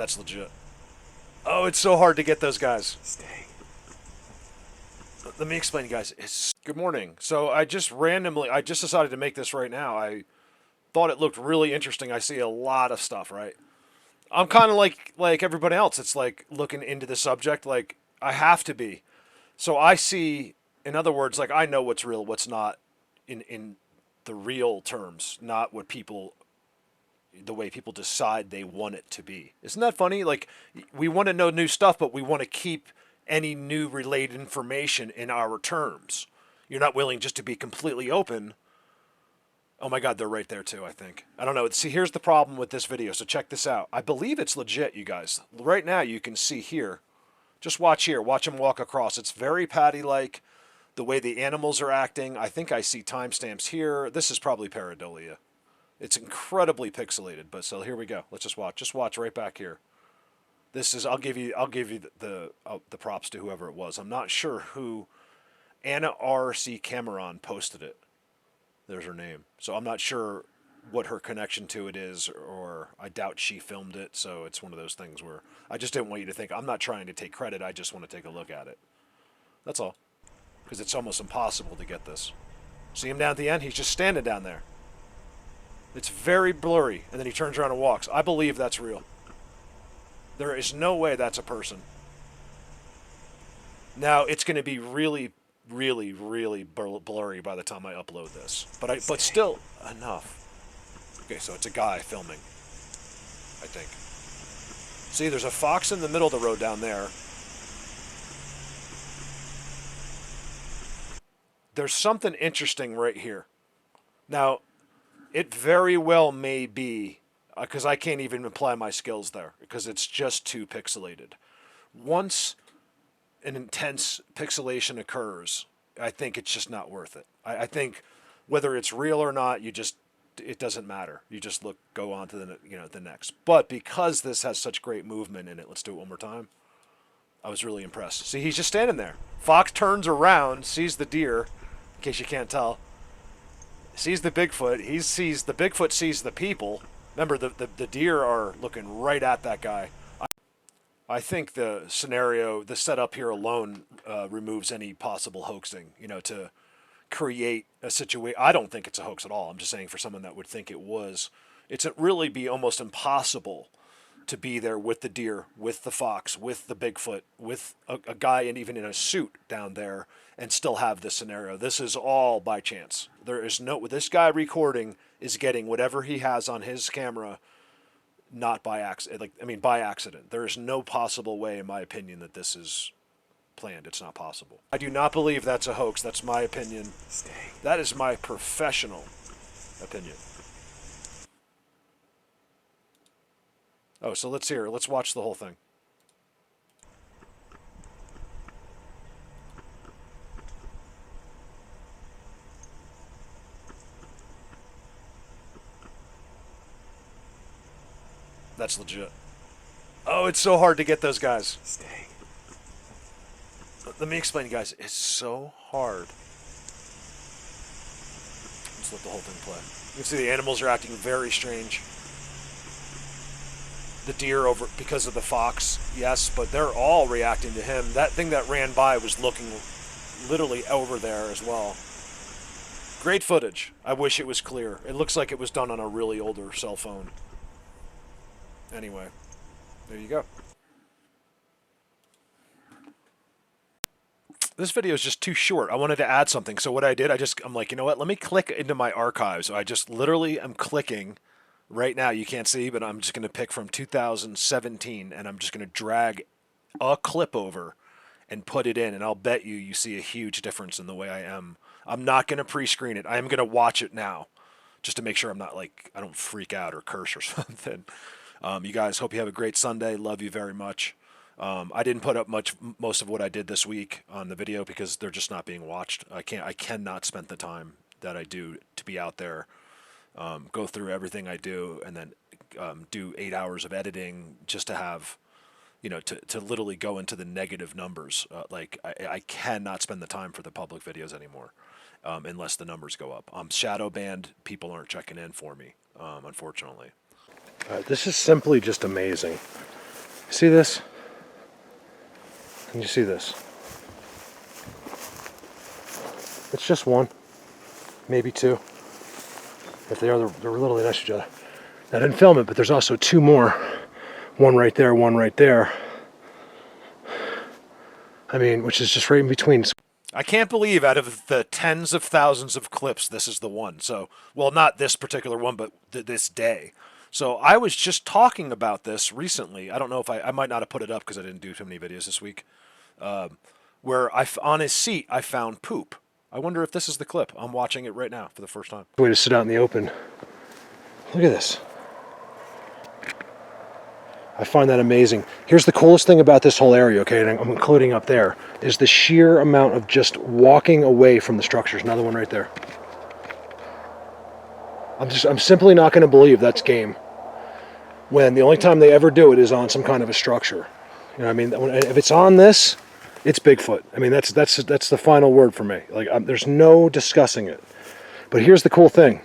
That's legit. Oh, it's so hard to get those guys. Stay. Let me explain, guys. Good morning. So I just decided to make this right now. I thought it looked really interesting. I see a lot of stuff, right? I'm kind of like everybody else. It's like looking into the subject. Like I have to be. So I see, in other words, like I know what's real, what's not, in the real terms, not what people, the way people decide they want it to be. Isn't that funny? Like we want to know new stuff, but we want to keep any new related information in our terms. You're not willing just to be completely open. Oh my God, they're right there too, I think. I don't know. See, here's the problem with this video. So check this out. I believe it's legit, you guys. Right now, you can see here. Just watch here. Watch them walk across. It's very Patty-like. The way the animals are acting. I think I see timestamps here. This is probably pareidolia. It's incredibly pixelated, but so here we go. Let's just watch. Just watch right back here. This is. I'll give you the props to whoever it was. I'm not sure who. Anna R.C. Cameron posted it. There's her name. So I'm not sure what her connection to it is, or I doubt she filmed it. So it's one of those things where I just didn't want you to think I'm not trying to take credit. I just want to take a look at it. That's all. Because it's almost impossible to get this. See him down at the end? He's just standing down there. It's very blurry, and then he turns around and walks. I believe that's real. There is no way that's a person. Now, it's going to be really, really, really blurry by the time I upload this. But still, enough. Okay, so it's a guy filming, I think. See, there's a fox in the middle of the road down there. There's something interesting right here. Now, it very well may be, because I can't even apply my skills there, because it's just too pixelated. Once an intense pixelation occurs, I think it's just not worth it. I think whether it's real or not, it doesn't matter. You just go on to the next. But because this has such great movement in it, let's do it one more time. I was really impressed. See, he's just standing there. Fox turns around, sees the deer, in case you can't tell. Sees the Bigfoot. The Bigfoot sees the people. Remember, the deer are looking right at that guy. I think the setup here alone removes any possible hoaxing. To create a situation. I don't think it's a hoax at all. I'm just saying for someone that would think it was, it'd really be almost impossible to be there with the deer, with the fox, with the Bigfoot, with a guy and even in a suit down there, and still have this scenario. This is all by chance. This guy recording is getting whatever he has on his camera, not by accident. By accident. There is no possible way, in my opinion, that this is planned. It's not possible. I do not believe that's a hoax. That's my opinion. That is my professional opinion. Oh, so let's hear. Let's watch the whole thing. That's legit. Oh, it's so hard to get those guys. Stay. Let me explain, guys. It's so hard. Let's let the whole thing play. You can see the animals are acting very strange. The deer over because of the fox, yes, but they're all reacting to him. That thing that ran by was looking literally over there as well. Great footage. I wish it was clear. It looks like it was done on a really older cell phone. Anyway, there you go. This video is just too short. I wanted to add something. So what I did, I'm like, you know what? Let me click into my archives. So I just literally am clicking right now. You can't see, but I'm just going to pick from 2017, and I'm just going to drag a clip over and put it in, and I'll bet you see a huge difference in the way I am. I'm not going to pre-screen it. I am going to watch it now just to make sure I'm not I don't freak out or curse or something. You guys, hope you have a great Sunday. Love you very much. I didn't put up most of what I did this week on the video because they're just not being watched. I cannot spend the time that I do to be out there, go through everything I do, and then do 8 hours of editing just to have, to literally go into the negative numbers. I cannot spend the time for the public videos anymore, unless the numbers go up. I'm shadow banned. People aren't checking in for me, unfortunately. This is simply just amazing. See this? And you see this? It's just one, maybe two. If they are, they're literally next to each other. I didn't film it, but there's also two more. One right there, one right there. I mean, which is just right in between. I can't believe out of the tens of thousands of clips, this is the one. So, well, not this particular one, but this day. So I was just talking about this recently. I don't know if I might not have put it up because I didn't do too many videos this week. Where on his seat, I found poop. I wonder if this is the clip. I'm watching it right now for the first time. Way to sit out in the open. Look at this. I find that amazing. Here's the coolest thing about this whole area, okay, and I'm including up there, is the sheer amount of just walking away from the structures. Another one right there. I'm simply not going to believe that's game when the only time they ever do it is on some kind of a structure. You know what I mean? If it's on this, it's Bigfoot. I mean, that's the final word for me. Like, there's no discussing it. But here's the cool thing.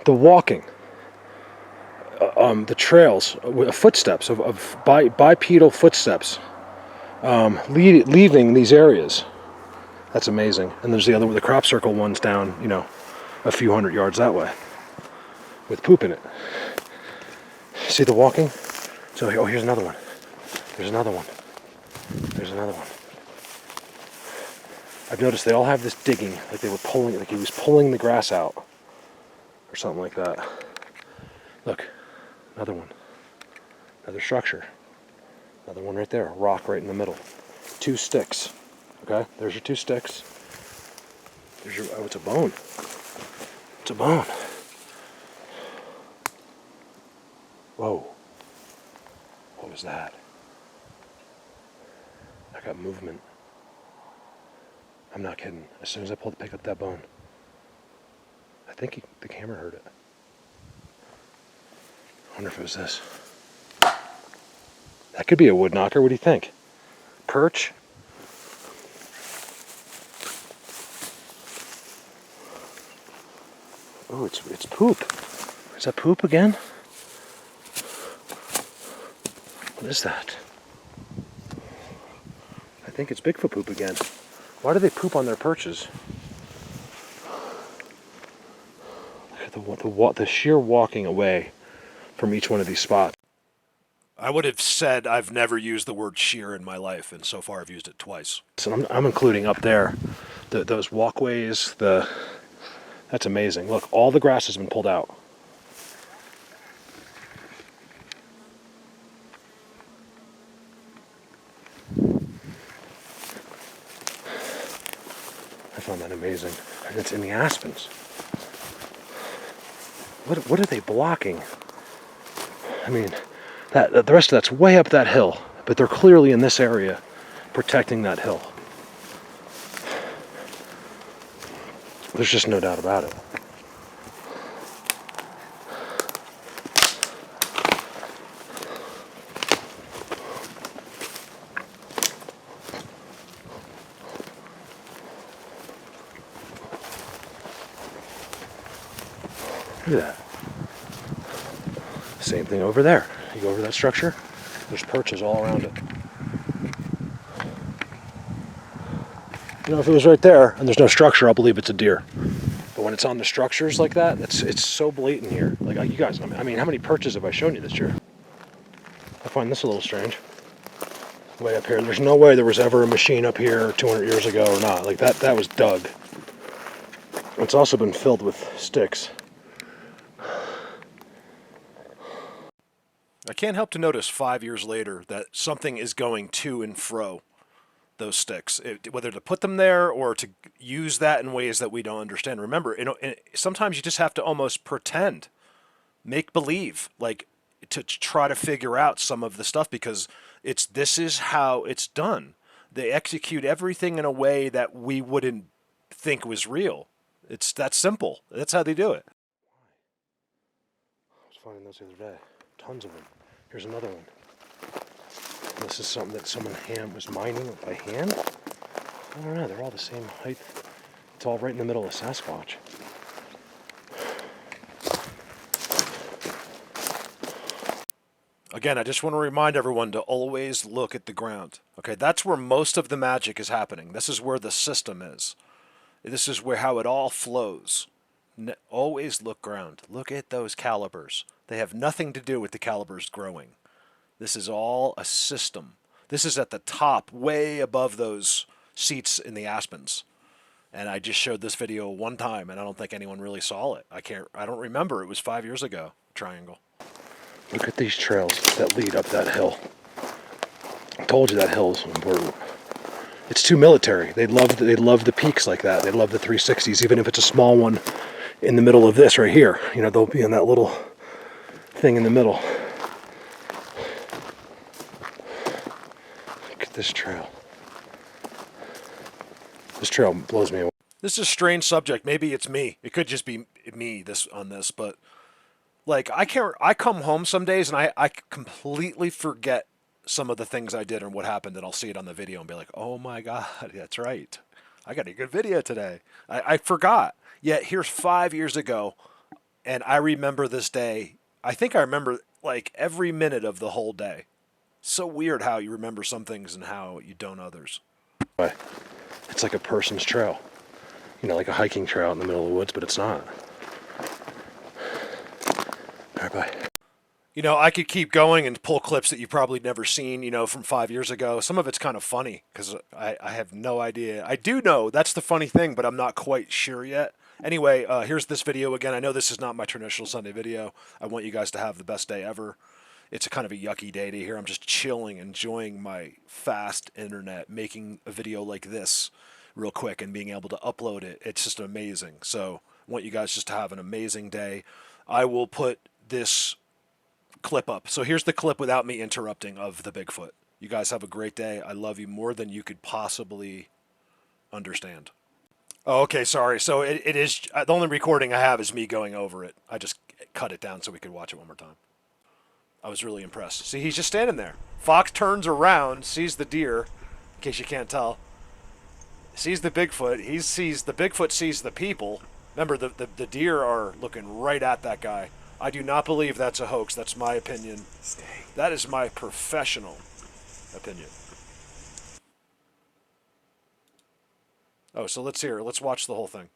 The walking. The trails, footsteps of bipedal footsteps leaving these areas. That's amazing. And there's the crop circle ones down, you know, a few hundred yards that way with poop in it. See the walking? So, oh, here's another one. There's another one. There's another one. I've noticed they all have this digging, like they were pulling, like he was pulling the grass out or something like that. Look. Another one. Another structure. Another one right there. A rock right in the middle. Two sticks. Okay? There's your two sticks. There's your... Oh, it's a bone. It's a bone. Whoa. What was that? I got movement. I'm not kidding. As soon as I pick up that bone, I think the camera heard it. I wonder if it was this. That could be a wood knocker. What do you think? Perch? Oh, it's poop. Is that poop again? What is that? I think it's Bigfoot poop again. Why do they poop on their perches? Look at the sheer walking away from each one of these spots. I would have said I've never used the word sheer in my life, and so far I've used it twice. So I'm including up there those walkways. That's amazing. Look, all the grass has been pulled out. I found that amazing. And it's in the aspens. What are they blocking? I mean, the rest of that's way up that hill, but they're clearly in this area protecting that hill. There's just no doubt about it. Look at that. Same thing over there. You go over that structure, there's perches all around it. You know, if it was right there and there's no structure, I'll believe it's a deer. But when it's on the structures like that, it's so blatant here. Like, you guys, I mean, how many perches have I shown you this year? I find this a little strange. Way up here. There's no way there was ever a machine up here 200 years ago or not. Like, that was dug. It's also been filled with sticks. I can't help to notice 5 years later that something is going to and fro those sticks, whether to put them there or to use that in ways that we don't understand. Remember, sometimes you just have to almost pretend, make believe, like to try to figure out some of the stuff because this is how it's done. They execute everything in a way that we wouldn't think was real. It's that simple. That's how they do it. I was finding those the other day. Tons of them. Here's another one. This is something that someone was mining by hand. I don't know. They're all the same height. It's all right in the middle of Sasquatch. Again, I just want to remind everyone to always look at the ground. Okay, that's where most of the magic is happening. This is where the system is. This is where how it all flows. Always look ground. Look at those calipers. They have nothing to do with the calipers growing. This is all a system. This is at the top, way above those seats in the Aspens. And I just showed this video one time, and I don't think anyone really saw it. I don't remember. It was 5 years ago. Triangle. Look at these trails that lead up that hill. I told you that hill is important. It's too military. They love the peaks like that. They love the 360s, even if it's a small one in the middle of this right here. You know, they'll be in that little thing in the middle. Look at this trail. This trail blows me away. This is a strange subject. Maybe it's me. It could just be me on this, but like I come home some days and I completely forget some of the things I did and what happened, and I'll see it on the video and be like, oh my God, that's right. I got a good video today. I forgot. Yet here's 5 years ago, and I remember this day. I think I remember like every minute of the whole day. So weird how you remember some things and how you don't others. It's like a person's trail. You know, like a hiking trail in the middle of the woods, but it's not. All right, bye. You know, I could keep going and pull clips that you've probably never seen, you know, from 5 years ago. Some of it's kind of funny because I have no idea. I do know that's the funny thing, but I'm not quite sure yet. Anyway, here's this video again. I know this is not my traditional Sunday video. I want you guys to have the best day ever. It's a kind of a yucky day to hear. I'm just chilling, enjoying my fast internet, making a video like this real quick and being able to upload it. It's just amazing. So I want you guys just to have an amazing day. I will put this clip up. So here's the clip without me interrupting of the Bigfoot. You guys have a great day. I love you more than you could possibly understand. Oh, okay, sorry. So it is, the only recording I have is me going over it. I just cut it down so we could watch it one more time. I was really impressed. See, he's just standing there. Fox turns around, sees the deer, in case you can't tell. Sees the Bigfoot. The Bigfoot sees the people. Remember, the deer are looking right at that guy. I do not believe that's a hoax. That's my opinion. That is my professional opinion. Oh, so let's hear it. Let's watch the whole thing.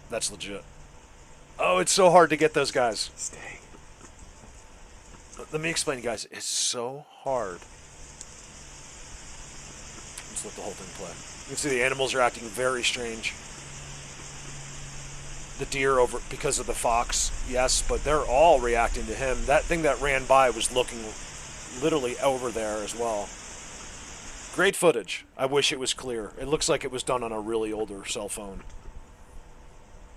That's legit. Oh, it's so hard to get those guys. Stay. Let me explain, guys. It's so hard. Let's let the whole thing play. You can see the animals are acting very strange. The deer over because of the fox, yes, but they're all reacting to him. That thing that ran by was looking literally over there as well. Great footage. I wish it was clear. It looks like it was done on a really older cell phone.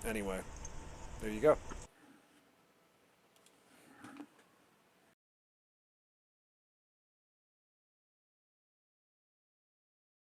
Anyway, there you go.